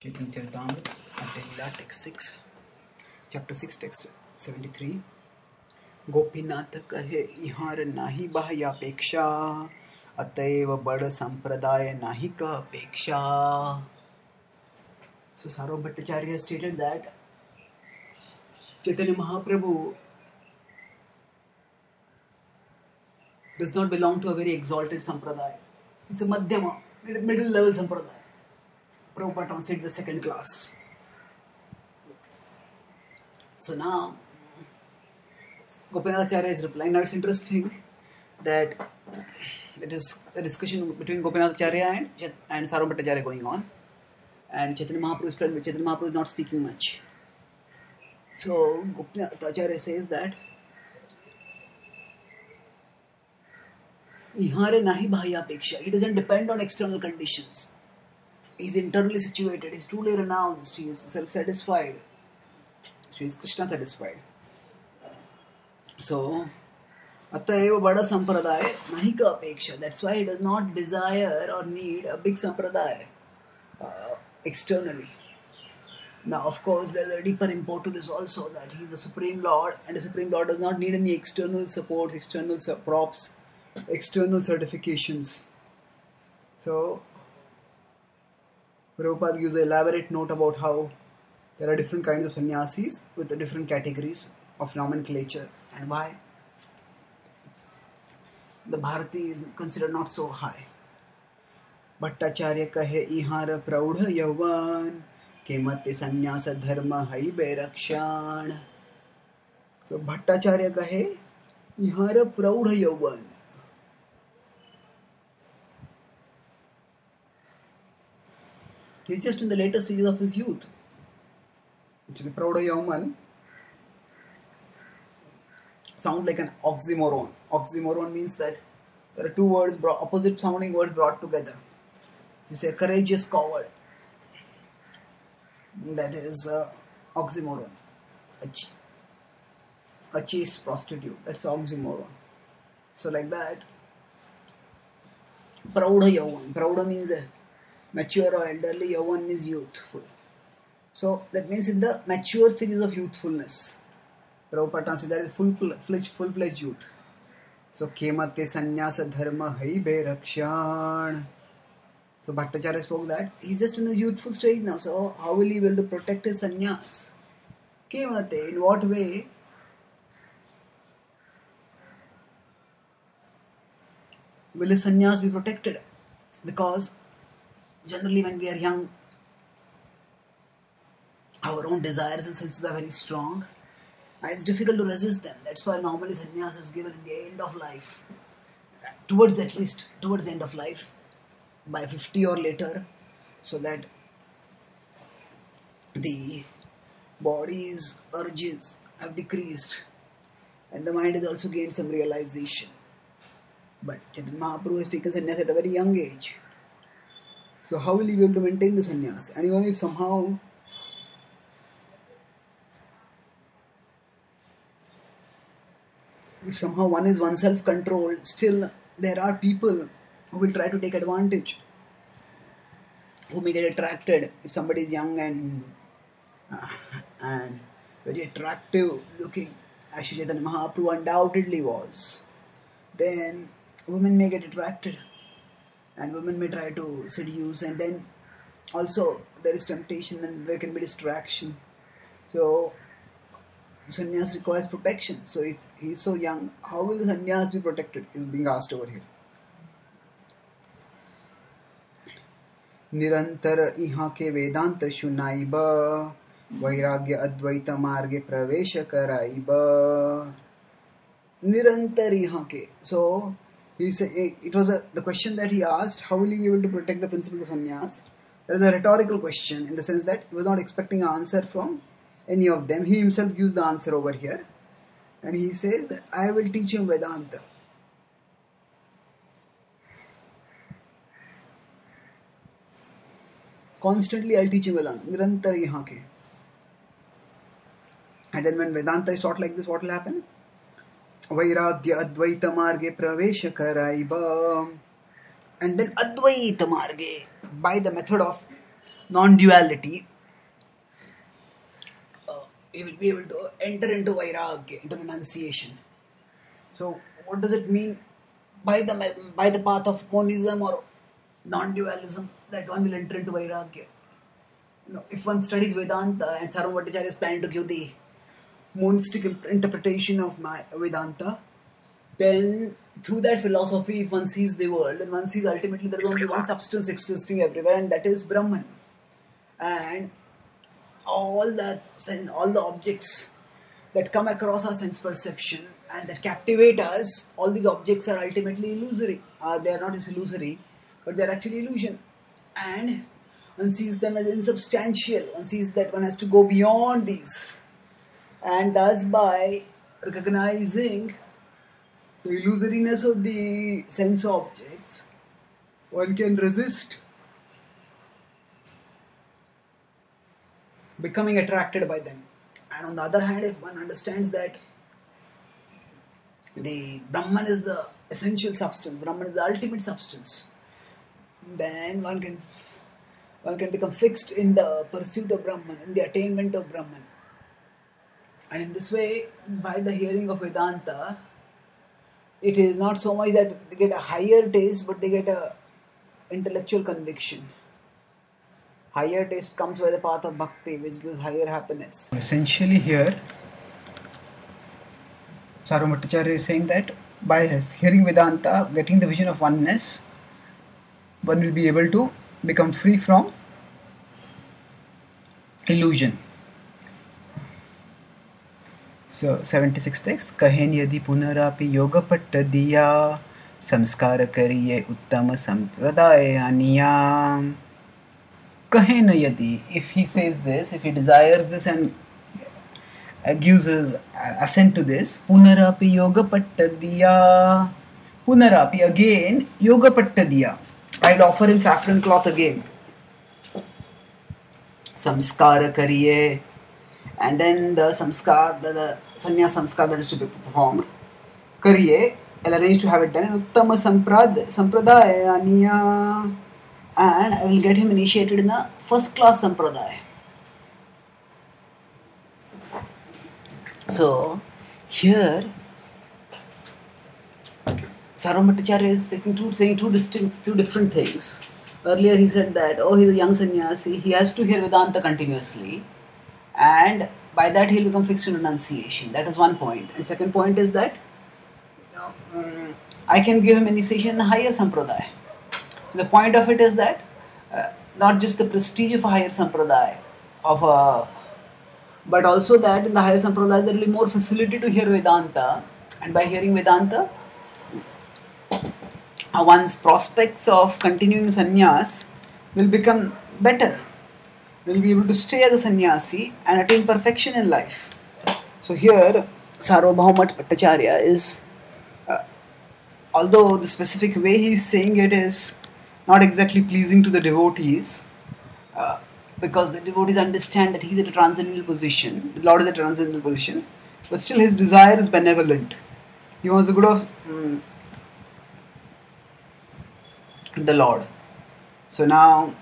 Chaitanya Charitamrita, Vedantic 6, chapter 6, text 73. Gopinath कहे इहार नाही बाह्यापेक्षा अतएव बड़ संप्रदाय नाही का अपेक्षा. So Sarvabhauma Bhattacharya stated that Chaitanya Mahaprabhu does not belong to a very exalted sampradaya. It's a madhyama, middle level sampradaya. Prabhupada translates the second class. So now Gopinath Acharya is replying. Now it's interesting that it is a discussion between Gopinath Acharya and Sarvabhauma Bhattacharya going on, and Chaitanya Mahaprabhu is telling me Chaitanya Mahaprabhu is not speaking much. So Gopinath Acharya says that Hare nahi bhaya-peksha. He doesn't depend on external conditions. He is internally situated. He is truly renounced. He is self-satisfied. He is Krishna satisfied. So, Atayeva Bada Sampradaya Nahi Ka Apeksha. That's why he does not desire or need a big Sampradaya externally. Now, of course, there is a deeper import to this also, that he is the Supreme Lord, and the Supreme Lord does not need any external support, external props, external certifications. So, Prabhupada gives an elaborate note about how there are different kinds of sannyasis with the different categories of nomenclature, and why the Bharati is considered not so high. Bhattacharya kahe ihara praudha yavan kemate sannyasa dharma hai berakshan. So Bhattacharya kahe ihara praudha yavan. He is just in the later stages of his youth. Actually, praudha yavan sounds like an oxymoron. Oxymoron means that there are two words, opposite sounding words brought together. You say courageous coward, that is oxymoron. A chaste prostitute, that's oxymoron. So like that, praudha yavan. Praudha means mature or elderly, yavan means youthful. So that means in the mature stages of youthfulness. Prabhupada translates that is full-fledged youth. So, Kemate sannyasa dharma hai berakshan. So, Bhattacharya spoke that he's just in the youthful stage now. So, how will he be able to protect his sannyas? Kemate, in what way? Will his sannyas be protected? Because generally when we are young, our own desires and senses are very strong. And it's difficult to resist them. That's why normally sannyas is given in the end of life. Towards the end of life. By 50 or later. So that the body's urges have decreased. And the mind has also gained some realization. But Chaitanya Mahaprabhu has taken sannyas at a very young age. So how will he be able to maintain the sannyas? And even if somehow one is oneself controlled, still there are people who will try to take advantage, who may get attracted. If somebody is young and very attractive looking, as Chaitanya Mahaprabhu undoubtedly was, then women may get attracted and women may try to seduce, and then also there is temptation and there can be distraction. So sannyas requires protection. So if he is so young, how will the sannyas be protected? Is being asked over here. Nirantar iha ke Vedanta shunaiba vairagya advaita marge pravesha karaiba. Nirantar iha ke. So it was the question that he asked, how will he be able to protect the principles of sannyas? That is a rhetorical question, in the sense that he was not expecting an answer from any of them. He himself gives the answer over here, and he says that I will teach him Vedanta. Constantly I'll teach him Vedanta. Nirantar yahan ke. And then when Vedanta is taught like this, what will happen? Vairagya advaita marge pravesha karaiba. And then advaita marge, by the method of non-duality, he will be able to enter into vairagya, into renunciation. So what does it mean by the path of monism or non-dualism that one will enter into vairagya? If one studies Vedanta, and Sarvabhauma is planning to give the monistic interpretation of my Vedanta, then through that philosophy, if one sees the world, then one sees ultimately there is only one substance existing everywhere, and that is Brahman. And all the objects that come across our sense perception and that captivate us, all these objects are ultimately illusory. They are not just illusory, but they are actually illusion. And one sees them as insubstantial. One sees that one has to go beyond these. And thus, by recognizing the illusoriness of the sense objects, one can resist becoming attracted by them. And on the other hand, if one understands that the Brahman is the essential substance, Brahman is the ultimate substance, then one can become fixed in the pursuit of Brahman, in the attainment of Brahman. And in this way, by the hearing of Vedanta, it is not so much that they get a higher taste, but they get a intellectual conviction. Higher taste comes by the path of bhakti, which gives higher happiness. Essentially here, Sarvabhauma is saying that by hearing Vedanta, getting the vision of oneness, one will be able to become free from illusion. So 76th text, कहेन यदि पुनरापि योगपट्ट दिया संस्कार करिए उत्तम संप्रदाय आनिया. Kahen yadi, if he says this, if he desires this and gives his assent to this, punarapi yoga pattadiya, punarapi again, yoga pattadiya, I'll offer him saffron cloth again. Samskara kariye, and then the samskar, the sannyas samskar that is to be performed, kariye, I'll arrange to have it done, uttama sampradaya aniya, and I will get him initiated in the first class sampradaya. So here Sarvabhauma is saying two different things. Earlier he said that, he's a young sannyasi, he has to hear Vedanta continuously, and by that he'll become fixed in renunciation. That is one point. And second point is that I can give him initiation in the higher sampradaya. The point of it is that not just the prestige of a higher sampradaya, but also that in the higher sampradaya there will be more facility to hear Vedanta, and by hearing Vedanta, one's prospects of continuing sannyas will become better. Will be able to stay as a sannyasi and attain perfection in life. So here, Sarvabhauma Bhattacharya is, although the specific way he is saying it is not exactly pleasing to the devotees, because the devotees understand that he is at a transcendental position, the Lord is at a transcendental position, but still his desire is benevolent. He wants the good of the Lord. So now,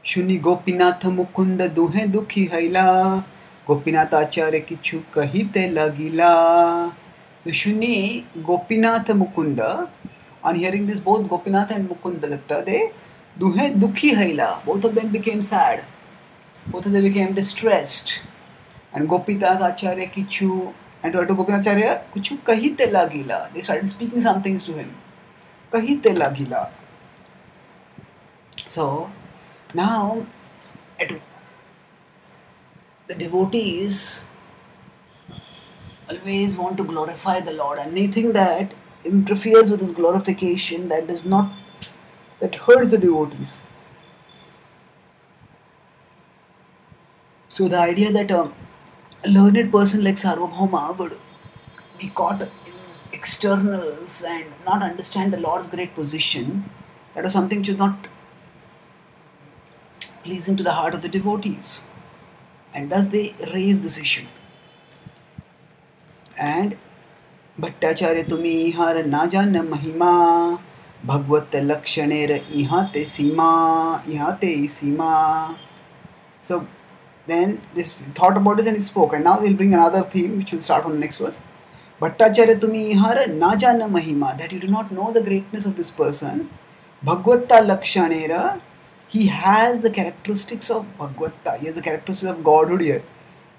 Shuni Gopinath Mukunda Duhe Dukhi Haila, Gopinath Acharya Kichu Kahite Lagila. So Shuni Gopinath Mukunda, on hearing this, both Gopinath and Mukunda, they Duhe Dukhi Haila, both of them became sad, both of them became distressed. And Gopinath Acharya Kichu, and to Gopinath Acharya Kichu Kahite Lagila, they started speaking some things to him. Kahite Lagila. So now, the devotees always want to glorify the Lord, and anything that interferes with his glorification, that hurts the devotees. So the idea that a learned person like Sarvabhauma would be caught in externals and not understand the Lord's great position, that is something which is not pleasing to the heart of the devotees, and thus they raise this issue. And Bhattacharya tumi har na jana mahima Bhagvat Lakshanera ihate sima. So then this thought about this and he spoke, and now he'll bring another theme which will start from the next verse. Bhattacharya tumi ihara na jana mahima, that you do not know the greatness of this person. Bhagavata Lakshanera, he has the characteristics of Bhagavata, he has the characteristics of Godhood here.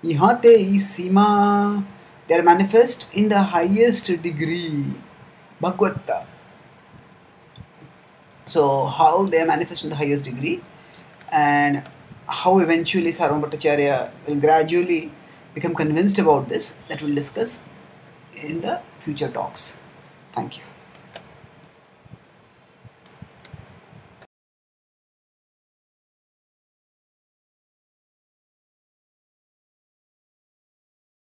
Ihate isima, they are manifest in the highest degree. Bhagavata. So, how they are manifest in the highest degree, and how eventually Sarvabhauma Bhattacharya will gradually become convinced about this, that we'll discuss in the future talks. Thank you.